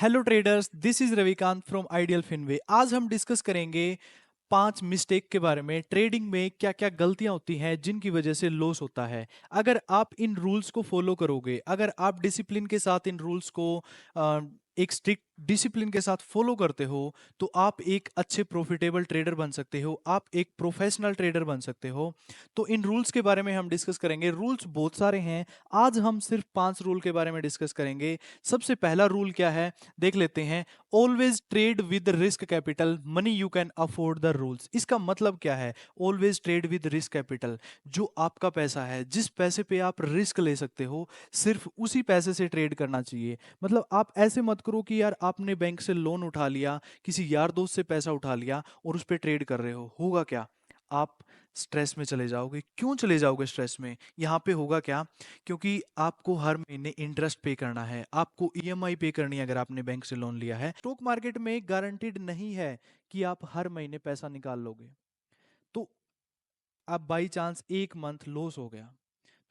Hello traders, this is Ravikant from ideal Finway. आज हम discuss करेंगे 5 मिस्टेक के बारे में। ट्रेडिंग में क्या क्या गलतियां होती हैं जिनकी वजह से लॉस होता है। अगर आप इन रूल्स को फॉलो करोगे, अगर आप डिसिप्लिन के साथ इन रूल्स को एक स्ट्रिक्ट डिसिप्लिन के साथ फॉलो करते हो, तो आप एक अच्छे प्रॉफिटेबल ट्रेडर बन सकते हो, आप एक प्रोफेशनल ट्रेडर बन सकते हो। तो इन रूल्स के बारे में हम डिस्कस करेंगे। रूल्स बहुत सारे हैं, आज हम सिर्फ 5 रूल के बारे में डिस्कस करेंगे। सबसे पहला रूल क्या है, देख लेते हैं। Always trade with risk capital, money you can afford the rules. इसका मतलब क्या है? Always trade with risk capital, जो आपका पैसा है, जिस पैसे पे आप रिस्क ले सकते हो, सिर्फ उसी पैसे से ट्रेड करना चाहिए। मतलब आप ऐसे मत करो कि यार आपने बैंक से लोन उठा लिया, किसी यार दोस्त से पैसा उठा लिया और उस पर ट्रेड कर रहे हो। होगा क्या? आप स्ट्रेस में चले जाओगे। क्यों चले जाओगे स्ट्रेस में? यहाँ पे होगा क्या? क्योंकि आपको हर महीने इंटरेस्ट पे करना है, आपको ईएमआई पे करनी है अगर आपने बैंक से लोन लिया है। स्टॉक मार्केट में गारंटीड नहीं है कि आप हर महीने पैसा निकाल लोगे। तो अब बाई चांस एक मंथ लॉस हो गया,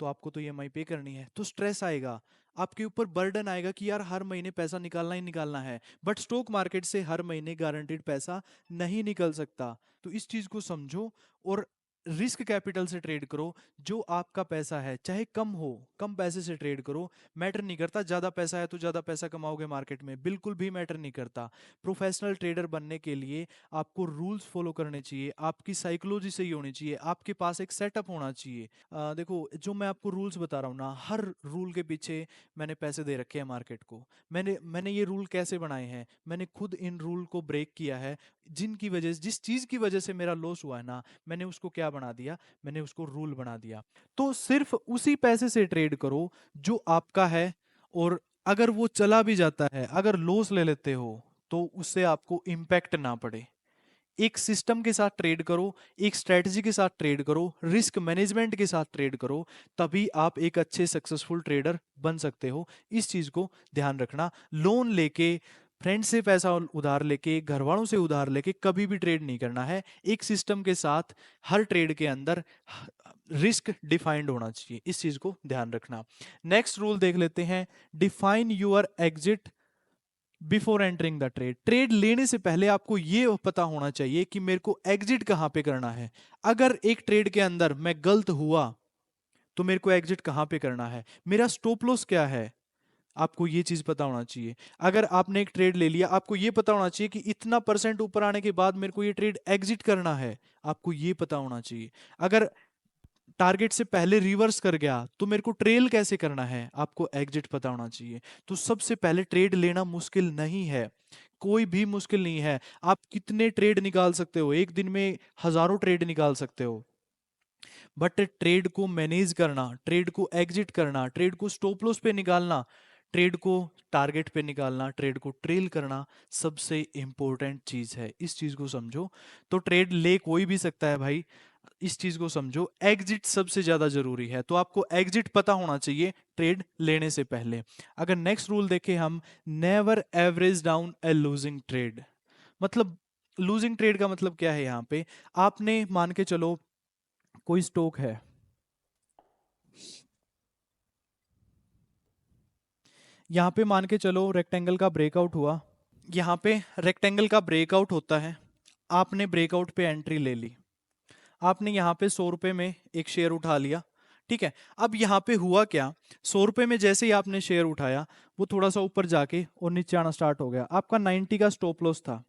तो आपको तो ईएमआई पे करनी है, तो स्ट्रेस आएगा, आपके ऊपर बर्डन आएगा कि यार हर महीने पैसा निकालना ही निकालना है। बट स्टॉक मार्केट से हर महीने गारंटीड पैसा नहीं निकल सकता। तो इस चीज को समझो और रिस्क कैपिटल से ट्रेड करो। जो आपका पैसा है, चाहे कम हो, कम पैसे से ट्रेड करो। मैटर नहीं करता ज्यादा पैसा है तो ज्यादा पैसा कमाओगे मार्केट में, बिल्कुल भी मैटर नहीं करता। प्रोफेशनल ट्रेडर बनने के लिए आपको रूल्स फॉलो करने चाहिए, आपकी साइकोलॉजी सही होनी चाहिए, आपके पास एक सेटअप होना चाहिए। देखो, जो मैं आपको रूल्स बता रहा हूँ ना, हर रूल के पीछे मैंने पैसे दे रखे हैं मार्केट को। मैंने मैंने ये रूल कैसे बनाए हैं? मैंने खुद इन रूल को ब्रेक किया है। जिनकी वजह से, जिस चीज की वजह से मेरा लॉस हुआ है ना, मैंने उसको क्या बना दिया? मैंने उसको रूल बना दिया। तो सिर्फ उसी पैसे से ट्रेड करो जो आपका है। और अगर वो चला भी जाता है, अगर लॉस ले लेते हो, तो उससे आपको इम्पैक्ट ना पड़े। एक सिस्टम के साथ ट्रेड करो, एक स्ट्रेटजी के साथ ट्रेड करो, रिस्क मैनेजमेंट के साथ ट्रेड करो, तभी आप एक अच्छे सक्सेसफुल ट्रेडर बन सकते हो। इस चीज को ध्यान रखना। लोन लेके, फ्रेंड से पैसा उधार लेके, घर वालों से उधार लेके कभी भी ट्रेड नहीं करना है। एक सिस्टम के साथ हर ट्रेड के अंदर रिस्क डिफाइंड होना चाहिए, इस चीज को ध्यान रखना। नेक्स्ट रूल देख लेते हैं। Define your exit before entering the trade. Trade लेने से पहले आपको ये पता होना चाहिए कि मेरे को एग्जिट कहां पे करना है। अगर एक ट्रेड के अंदर मैं गलत हुआ, तो मेरे को एग्जिट कहां पे करना है, मेरा स्टॉप लॉस क्या है, आपको ये चीज पता होना चाहिए। अगर आपने एक ट्रेड ले लिया, आपको ये पता होना चाहिए कि इतना परसेंट ऊपर आने के बाद मेरे को ये ट्रेड एग्जिट करना है, आपको ये पता होना चाहिए। अगर टारगेट से पहले रिवर्स कर गया, तो मेरे को ट्रेल कैसे करना है, आपको एग्जिट पता होना चाहिए। तो सबसे पहले ट्रेड लेना मुश्किल नहीं है, कोई भी मुश्किल नहीं है। आप कितने ट्रेड निकाल सकते हो, एक दिन में हजारों ट्रेड निकाल सकते हो। बट ट्रेड को मैनेज करना, ट्रेड को एग्जिट करना, ट्रेड को स्टॉप लॉस पे निकालना, ट्रेड को टारगेट पे निकालना, ट्रेड को ट्रेल करना, सबसे इंपॉर्टेंट चीज है। इस चीज को समझो। तो ट्रेड ले कोई भी सकता है भाई, इस चीज को समझो। एग्जिट सबसे ज्यादा जरूरी है, तो आपको एग्जिट पता होना चाहिए ट्रेड लेने से पहले। अगर नेक्स्ट रूल देखें हम, नेवर एवरेज डाउन ए लूजिंग ट्रेड। मतलब लूजिंग ट्रेड का मतलब क्या है? यहाँ पे आपने मान के चलो, कोई स्टॉक है, यहाँ पे मान के चलो रेक्टेंगल का ब्रेकआउट हुआ। यहाँ पे रेक्टेंगल का ब्रेकआउट होता है, आपने ब्रेकआउट पे एंट्री ले ली, आपने यहाँ पे 100 रुपए में एक शेयर उठा लिया। ठीक है, अब यहाँ पे हुआ क्या? 100 रुपए में जैसे ही आपने शेयर उठाया, वो थोड़ा सा ऊपर जाके और नीचे आना स्टार्ट हो गया। आपका 90 का स्टॉप लॉस था।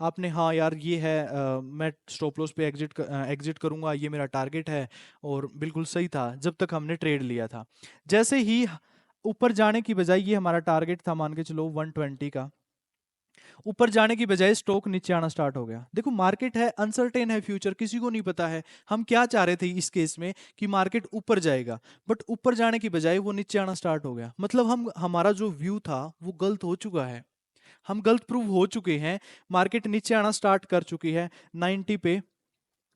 आपने, हाँ यार ये है, मैं स्टॉप लॉस पे एग्जिट करूंगा, ये मेरा टारगेट है। और बिल्कुल सही था जब तक हमने ट्रेड लिया था। जैसे ही ऊपर जाने की बजाय, ये हमारा टारगेट था मान के चलो 120 का, ऊपर जाने की बजाय स्टॉक नीचे आना स्टार्ट हो गया। देखो, मार्केट है, अनसर्टेन है, फ्यूचर किसी को नहीं पता है। हम क्या चाह रहे थे इस केस में कि मार्केट ऊपर जाएगा, बट ऊपर जाने की बजाय वो नीचे आना स्टार्ट हो गया। मतलब हम, हमारा जो व्यू था वो गलत हो चुका है, हम गलत प्रूव हो चुके हैं। मार्केट नीचे आना स्टार्ट कर चुकी है, 90 पे,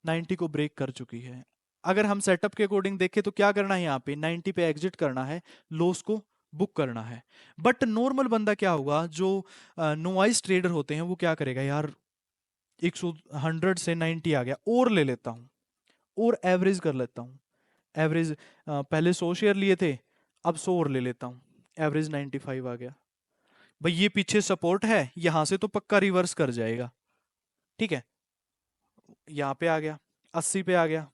90 को ब्रेक कर चुकी है। अगर हम सेटअप के अकॉर्डिंग देखें तो क्या करना है? यहाँ पे 90 पे एग्जिट करना है, लॉस को बुक करना है। बट नॉर्मल बंदा क्या होगा, जो नोवाइस ट्रेडर होते हैं, वो क्या करेगा? यार 100 100 से 90 आ गया, और ले लेता हूँ, और एवरेज कर लेता हूँ। एवरेज, पहले 100 शेयर लिए थे, अब 100 और ले लेता हूँ, एवरेज 95 आ गया। भाई ये पीछे सपोर्ट है, यहां से तो पक्का रिवर्स कर जाएगा, ठीक है। यहाँ पे आ गया, 80 पे आ गया,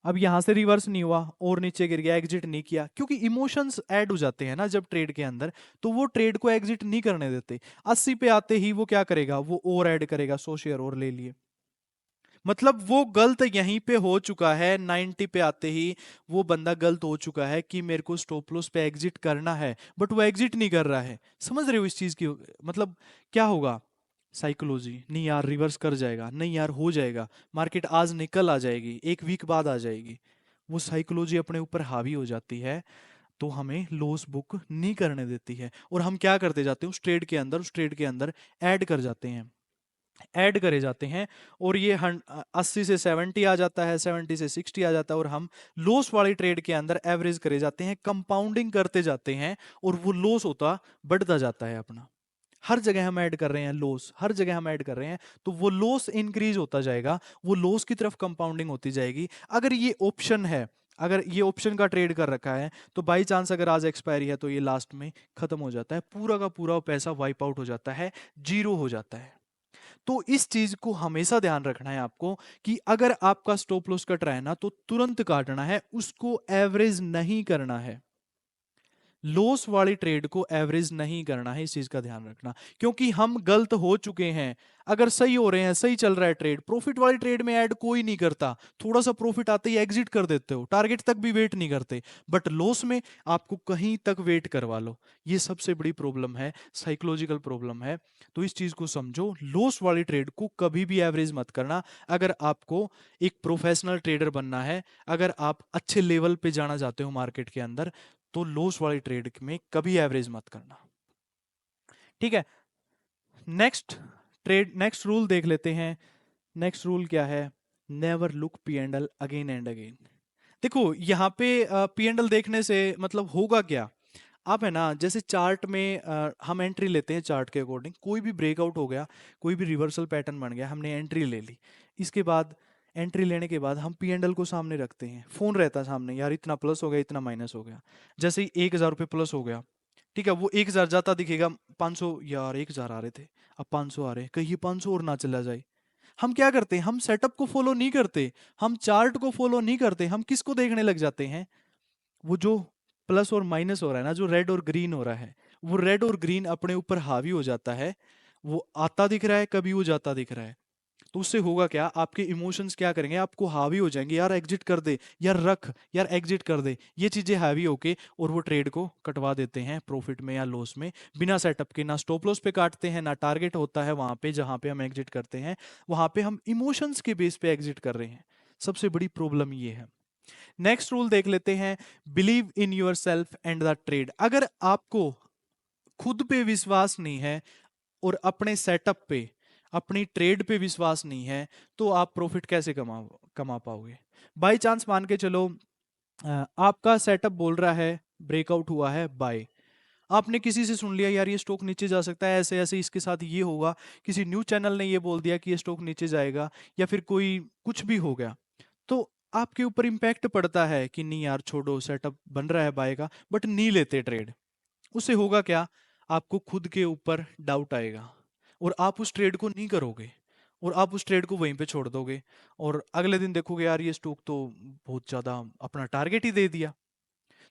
अब यहां से रिवर्स नहीं हुआ और नीचे गिर गया, एग्जिट नहीं किया, क्योंकि इमोशंस ऐड हो जाते हैं ना जब ट्रेड के अंदर, तो वो ट्रेड को एग्जिट नहीं करने देते। 80 पे आते ही वो क्या करेगा, वो और ऐड करेगा, 100 शेयर और ले लिए। मतलब वो गलत यहीं पे हो चुका है, 90 पे आते ही वो बंदा गलत हो चुका है कि मेरे को स्टॉप लॉस पे एग्जिट करना है, बट वो एग्जिट नहीं कर रहा है। समझ रहे हो इस चीज की मतलब क्या होगा? साइकोलॉजी नहीं यार, रिवर्स कर जाएगा, नहीं यार हो जाएगा, मार्केट आज निकल आ जाएगी, एक वीक बाद आ जाएगी, वो साइकोलॉजी अपने ऊपर हावी हो जाती है, तो हमें लॉस बुक नहीं करने देती है। और हम क्या करते जाते हैं उस ट्रेड के अंदर, उस ट्रेड के अंदर ऐड कर जाते हैं, ऐड करे जाते हैं, और ये 80 से 70 आ जाता है, 70 से 60 आ जाता है, और हम लॉस वाली ट्रेड के अंदर एवरेज करे जाते हैं, कंपाउंडिंग करते जाते हैं, और वो लॉस होता बढ़ता जाता है अपना। हर जगह हम ऐड कर रहे हैं लॉस, हर जगह हम ऐड कर रहे हैं, तो वो लॉस इंक्रीज होता जाएगा, वो लॉस की तरफ कंपाउंडिंग होती जाएगी। अगर ये ऑप्शन है, अगर ये ऑप्शन का ट्रेड कर रखा है, तो बाई चांस अगर आज एक्सपायरी है तो ये लास्ट में खत्म हो जाता है, पूरा का पूरा पैसा वाइप आउट हो जाता है, जीरो हो जाता है। तो इस चीज को हमेशा ध्यान रखना है आपको कि अगर आपका स्टॉप लॉस कट रहा है ना, तो तुरंत काटना है, उसको एवरेज नहीं करना है, लॉस वाली ट्रेड को एवरेज नहीं करना है, इस चीज का ध्यान रखना, क्योंकि हम गलत हो चुके हैं। अगर सही हो रहे हैं, सही चल रहा है ट्रेड, प्रॉफिट वाली ट्रेड में ऐड कोई नहीं करता, थोड़ा सा प्रॉफिट आते ही एग्जिट कर देते हो, टारगेट तक भी वेट नहीं करते, बट लॉस में आपको कहीं तक वेट करवा लो, ये सबसे बड़ी प्रॉब्लम है, साइकोलॉजिकल प्रॉब्लम है। तो इस चीज को समझो, लॉस वाली ट्रेड को कभी भी एवरेज मत करना। अगर आपको एक प्रोफेशनल ट्रेडर बनना है, अगर आप अच्छे लेवल पे जाना चाहते हो मार्केट के अंदर, तो लॉस वाली ट्रेड में कभी एवरेज मत करना, ठीक है। नेक्स्ट रूल देख लेते हैं। नेक्स्ट रूल क्या है? Never look P and L again and again. देखो यहाँ पे पी एंड एल देखने से मतलब होगा क्या? आप है ना, जैसे चार्ट में हम एंट्री लेते हैं, चार्ट के अकॉर्डिंग कोई भी ब्रेकआउट हो गया, कोई भी रिवर्सल पैटर्न बन गया, हमने एंट्री ले ली, इसके बाद एंट्री लेने के बाद हम पी एंड एल को सामने रखते हैं, फोन रहता है सामने, यार इतना प्लस हो गया, इतना माइनस हो गया। जैसे ही 1,000 रुपये प्लस हो गया, ठीक है, वो 1,000 जाता दिखेगा, 500, यार 1,000 आ रहे थे, अब 500 आ रहे, कहीं ये 500 और ना चला जाए। हम क्या करते हैं, हम सेटअप को फॉलो नहीं करते, हम चार्ट को फॉलो नहीं करते, हम किसको देखने लग जाते हैं? वो जो प्लस और माइनस हो रहा है ना, जो रेड और ग्रीन हो रहा है, वो रेड और ग्रीन अपने ऊपर हावी हो जाता है, वो आता दिख रहा है, कभी वो जाता दिख रहा है, तो उससे होगा क्या, आपके इमोशंस क्या करेंगे, आपको हावी हो जाएंगे, यार एग्जिट कर दे, यार रख, यार एग्जिट कर दे, ये चीजें हावी होके और वो ट्रेड को कटवा देते हैं प्रॉफिट में या लॉस में, बिना सेटअप के, ना स्टॉप लॉस पे काटते हैं, ना टारगेट होता है वहां पे जहां पे हम एग्जिट करते हैं, वहां पे हम इमोशंस के बेस पे एग्जिट कर रहे हैं। सबसे बड़ी प्रॉब्लम ये है। नेक्स्ट रूल देख लेते हैं, believe in your self and the trade. अगर आपको खुद पे विश्वास नहीं है और अपने सेटअप पे, अपनी ट्रेड पे विश्वास नहीं है, तो आप प्रॉफिट कैसे कमा पाओगे? बाई चांस मान के चलो, आपका सेटअप बोल रहा है ब्रेकआउट हुआ है बाय, आपने किसी से सुन लिया यार ये स्टॉक नीचे जा सकता है, ऐसे ऐसे इसके साथ ये होगा, किसी न्यूज चैनल ने ये बोल दिया कि ये स्टॉक नीचे जाएगा, या फिर कोई कुछ भी हो गया, तो आपके ऊपर इंपैक्ट पड़ता है कि नहीं यार छोड़ो, सेटअप बन रहा है बाय का, बट नहीं लेते ट्रेड। उससे होगा क्या, आपको खुद के ऊपर डाउट आएगा, और आप उस ट्रेड को नहीं करोगे, और आप उस ट्रेड को वहीं पे छोड़ दोगे, और अगले दिन देखोगे यार ये स्टॉक तो बहुत ज्यादा अपना टारगेट ही दे दिया।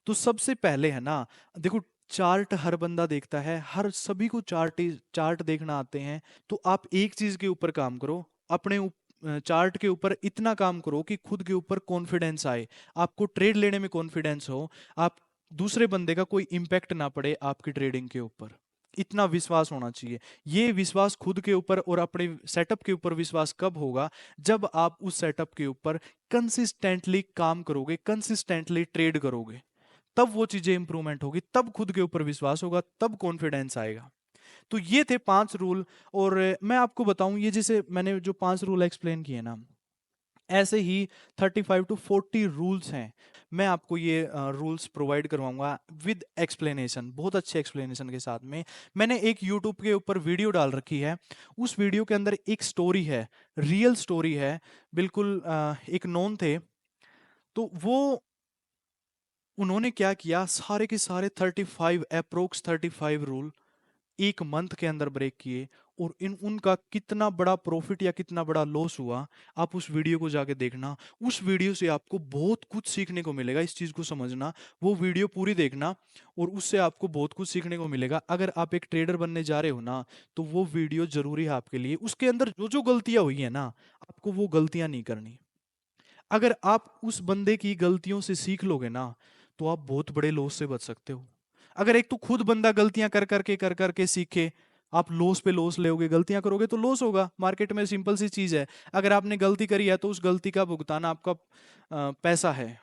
तो सबसे पहले है ना, देखो, चार्ट हर बंदा देखता है, हर सभी को चार्ट देखना आते हैं, तो आप एक चीज के ऊपर काम करो, अपने चार्ट के ऊपर इतना काम करो कि खुद के ऊपर कॉन्फिडेंस आए, आपको ट्रेड लेने में कॉन्फिडेंस हो, आप दूसरे बंदे का कोई इंपैक्ट ना पड़े आपकी ट्रेडिंग के ऊपर, इतना विश्वास होना चाहिए। ये विश्वास खुद के ऊपर और अपने सेटअप के ऊपर विश्वास कब होगा, जब आप उस सेटअप के ऊपर कंसिस्टेंटली काम करोगे, कंसिस्टेंटली ट्रेड करोगे, तब वो चीजें इंप्रूवमेंट होगी, तब खुद के ऊपर विश्वास होगा, तब कॉन्फिडेंस आएगा। तो ये थे 5 रूल। और मैं आपको बताऊं, ये जैसे मैंने जो 5 रूल एक्सप्लेन किए ना, ऐसे ही 35 to 40 रूल्स हैं। मैं आपको ये रूल्स प्रोवाइड करवाऊंगा विद एक्सप्लेनेशन, बहुत अच्छे एक्सप्लेनेशन के साथ में। मैंने एक यूट्यूब के ऊपर वीडियो डाल रखी है, उस वीडियो के अंदर एक स्टोरी है, रियल स्टोरी है, बिल्कुल एक नॉन थे, तो वो उन्होंने क्या किया, सारे के सारे 35 अप्रोक्स 35 रूल एक मंथ के अंदर ब्रेक किए, और इन उनका कितना बड़ा प्रॉफिट या कितना बड़ा लॉस हुआ, आप उस वीडियो को जाके देखना। उस वीडियो से आपको बहुत कुछ सीखने को मिलेगा, इस चीज को समझना। वो वीडियो पूरी देखना और उससे आपको बहुत कुछ सीखने को मिलेगा। अगर आप एक ट्रेडर बनने जा रहे हो ना, तो वो वीडियो जरूरी है आपके लिए। उसके अंदर जो जो गलतियां हुई है ना, आपको वो गलतियां नहीं करनी। अगर आप उस बंदे की गलतियों से सीख लोगे ना, तो आप बहुत बड़े लॉस से बच सकते हो। अगर एक तो खुद बंदा गलतियां कर करके सीखे, आप लॉस पे लॉस लोगे, गलतियां करोगे तो लॉस होगा। मार्केट में सिंपल सी चीज है, अगर आपने गलती करी है तो उस गलती का भुगतान आपका पैसा है।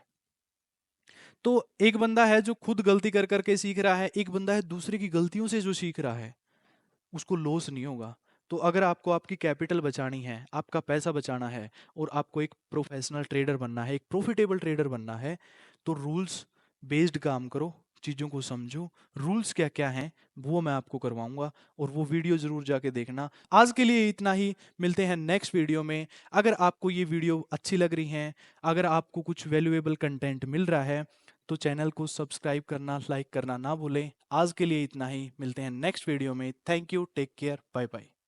तो एक बंदा है जो खुद गलती कर करके सीख रहा है, एक बंदा है दूसरे की गलतियों से जो सीख रहा है, उसको लॉस नहीं होगा। तो अगर आपको आपकी कैपिटल बचानी है, आपका पैसा बचाना है, और आपको एक प्रोफेशनल ट्रेडर बनना है, एक प्रॉफिटेबल ट्रेडर बनना है, तो रूल्स बेस्ड काम करो, चीज़ों को समझो। रूल्स क्या क्या हैं वो मैं आपको करवाऊंगा, और वो वीडियो ज़रूर जाके देखना। आज के लिए इतना ही, मिलते हैं नेक्स्ट वीडियो में। अगर आपको ये वीडियो अच्छी लग रही है, अगर आपको कुछ वैल्यूएबल कंटेंट मिल रहा है, तो चैनल को सब्सक्राइब करना, लाइक करना ना भूलें। आज के लिए इतना ही, मिलते हैं नेक्स्ट वीडियो में। Thank you, take care, bye bye.